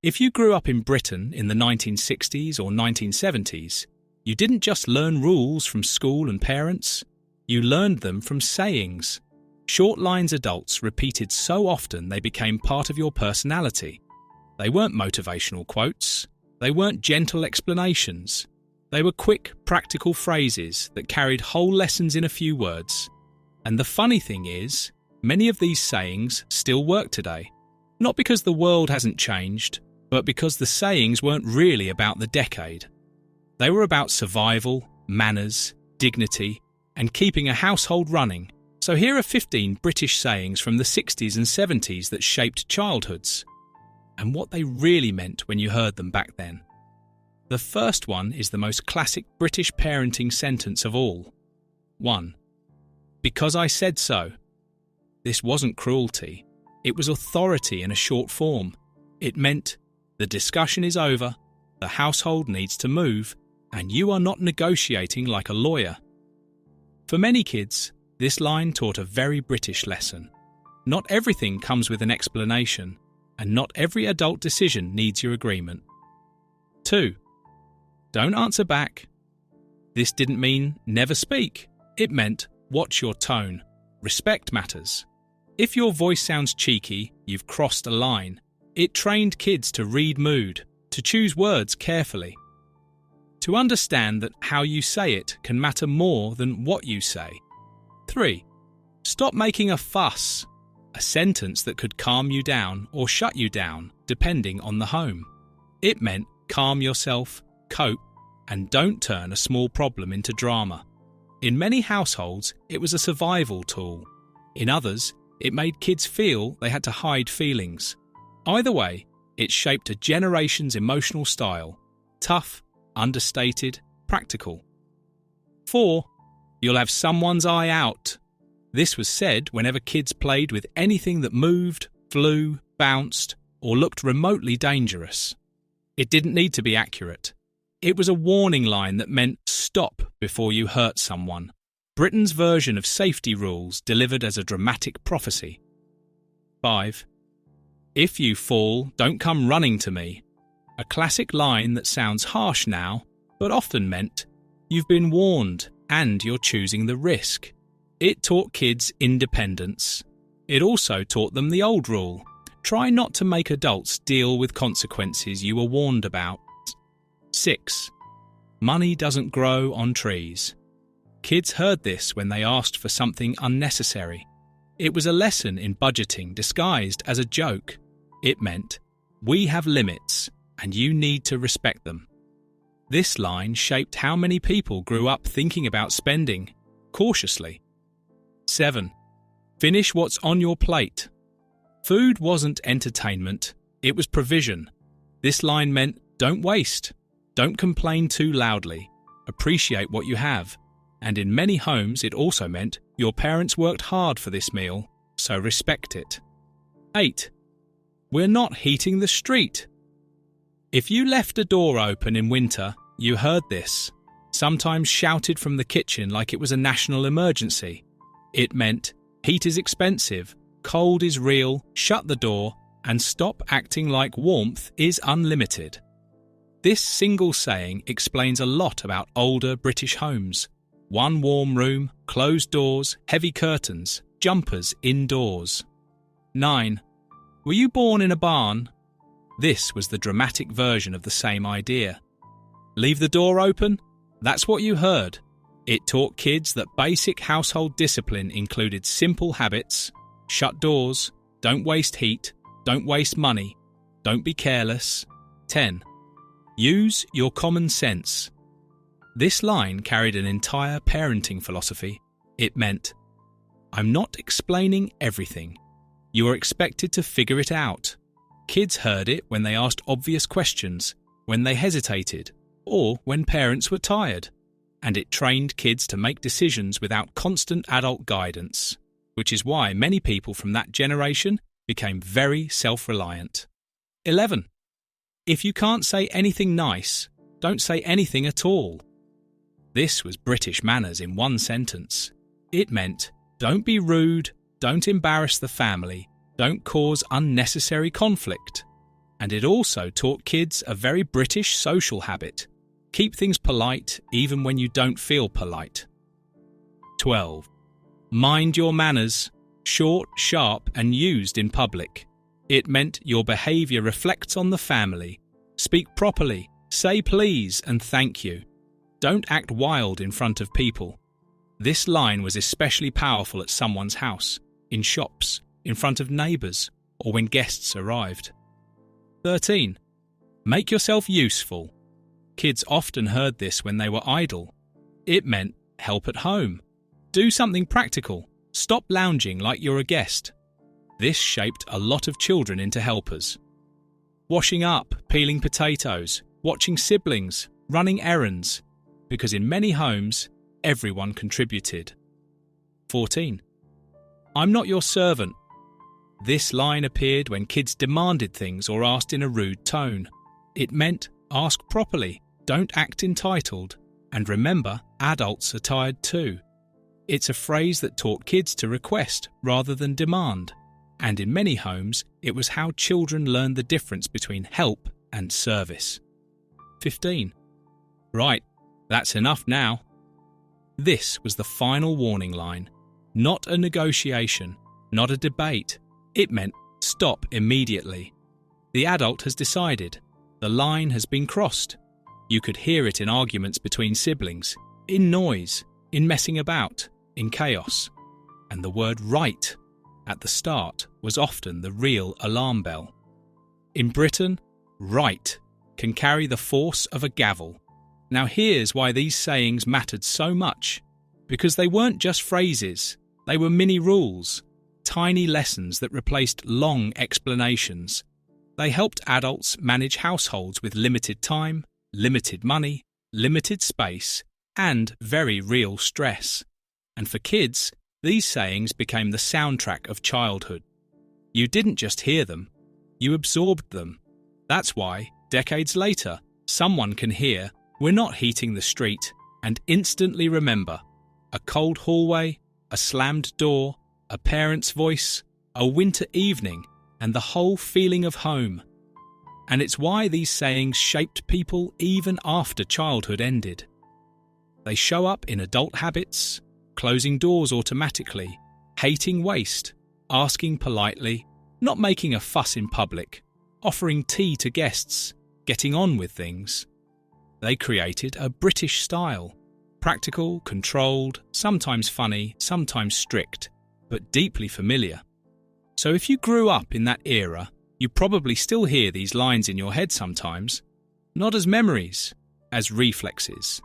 If you grew up in Britain in the 1960s or 1970s, you didn't just learn rules from school and parents, you learned them from sayings. Short lines adults repeated so often they became part of your personality. They weren't motivational quotes, they weren't gentle explanations. They were quick, practical phrases that carried whole lessons in a few words. And the funny thing is, many of these sayings still work today. Not because the world hasn't changed, but because the sayings weren't really about the decade. They were about survival, manners, dignity, and keeping a household running. So here are 15 British sayings from the 60s and 70s that shaped childhoods, and what they really meant when you heard them back then. The first one is the most classic British parenting sentence of all. 1. Because I said so. This wasn't cruelty. It was authority in a short form. It meant, the discussion is over, the household needs to move, and you are not negotiating like a lawyer. For many kids, this line taught a very British lesson. Not everything comes with an explanation, and not every adult decision needs your agreement. 2. Don't answer back. This didn't mean never speak. It meant watch your tone. Respect matters. If your voice sounds cheeky, you've crossed a line. It trained kids to read mood, to choose words carefully, to understand that how you say it can matter more than what you say. 3. Stop making a fuss. A sentence that could calm you down or shut you down, depending on the home. It meant calm yourself, cope, and don't turn a small problem into drama. In many households, it was a survival tool. In others, it made kids feel they had to hide feelings. Either way, it shaped a generation's emotional style. Tough, understated, practical. 4. You'll have someone's eye out. This was said whenever kids played with anything that moved, flew, bounced, or looked remotely dangerous. It didn't need to be accurate. It was a warning line that meant stop before you hurt someone. Britain's version of safety rules delivered as a dramatic prophecy. 5. If you fall, don't come running to me. A classic line that sounds harsh now, but often meant you've been warned and you're choosing the risk. It taught kids independence. It also taught them the old rule: try not to make adults deal with consequences you were warned about. 6. Money doesn't grow on trees. Kids heard this when they asked for something unnecessary. It was a lesson in budgeting disguised as a joke. It meant, we have limits and you need to respect them. This line shaped how many people grew up thinking about spending cautiously. 7. Finish what's on your plate. Food wasn't entertainment, it was provision. This line meant don't waste, don't complain too loudly, appreciate what you have. And in many homes it also meant your parents worked hard for this meal, so respect it. 8. We're not heating the street. If you left a door open in winter, you heard this, sometimes shouted from the kitchen like it was a national emergency. It meant heat is expensive, cold is real, shut the door, and stop acting like warmth is unlimited. This single saying explains a lot about older British homes. One warm room, closed doors, heavy curtains, jumpers indoors. 9. Were you born in a barn? This was the dramatic version of the same idea. Leave the door open? That's what you heard. It taught kids that basic household discipline included simple habits: shut doors, don't waste heat, don't waste money, don't be careless. 10. Use your common sense. This line carried an entire parenting philosophy. It meant, I'm not explaining everything. You are expected to figure it out. Kids heard it when they asked obvious questions, when they hesitated, or when parents were tired. And it trained kids to make decisions without constant adult guidance, which is why many people from that generation became very self-reliant. 11. If you can't say anything nice, don't say anything at all. This was British manners in one sentence. It meant, don't be rude, don't embarrass the family, don't cause unnecessary conflict. And it also taught kids a very British social habit. Keep things polite even when you don't feel polite. 12. Mind your manners. Short, sharp, and used in public. It meant your behaviour reflects on the family. Speak properly, say please and thank you. Don't act wild in front of people. This line was especially powerful at someone's house, in shops, in front of neighbours, or when guests arrived. 13. Make yourself useful. Kids often heard this when they were idle. It meant help at home. Do something practical. Stop lounging like you're a guest. This shaped a lot of children into helpers. Washing up, peeling potatoes, watching siblings, running errands, because in many homes, everyone contributed. 14. I'm not your servant. This line appeared when kids demanded things or asked in a rude tone. It meant ask properly, don't act entitled, and remember, adults are tired too. It's a phrase that taught kids to request rather than demand, and in many homes, it was how children learned the difference between help and service. 15. Right, that's enough now. This was the final warning line. Not a negotiation, not a debate. It meant stop immediately. The adult has decided. The line has been crossed. You could hear it in arguments between siblings, in noise, in messing about, in chaos. And the word right at the start was often the real alarm bell. In Britain, right can carry the force of a gavel. Now here's why these sayings mattered so much. Because they weren't just phrases, they were mini rules, tiny lessons that replaced long explanations. They helped adults manage households with limited time, limited money, limited space, and very real stress. And for kids, these sayings became the soundtrack of childhood. You didn't just hear them, you absorbed them. That's why, decades later, someone can hear, "We're not heating the street," and instantly remember a cold hallway, a slammed door, a parent's voice, a winter evening, and the whole feeling of home. And it's why these sayings shaped people even after childhood ended. They show up in adult habits, closing doors automatically, hating waste, asking politely, not making a fuss in public, offering tea to guests, getting on with things. They created a British style, practical, controlled, sometimes funny, sometimes strict, but deeply familiar. So if you grew up in that era, you probably still hear these lines in your head sometimes, not as memories, as reflexes.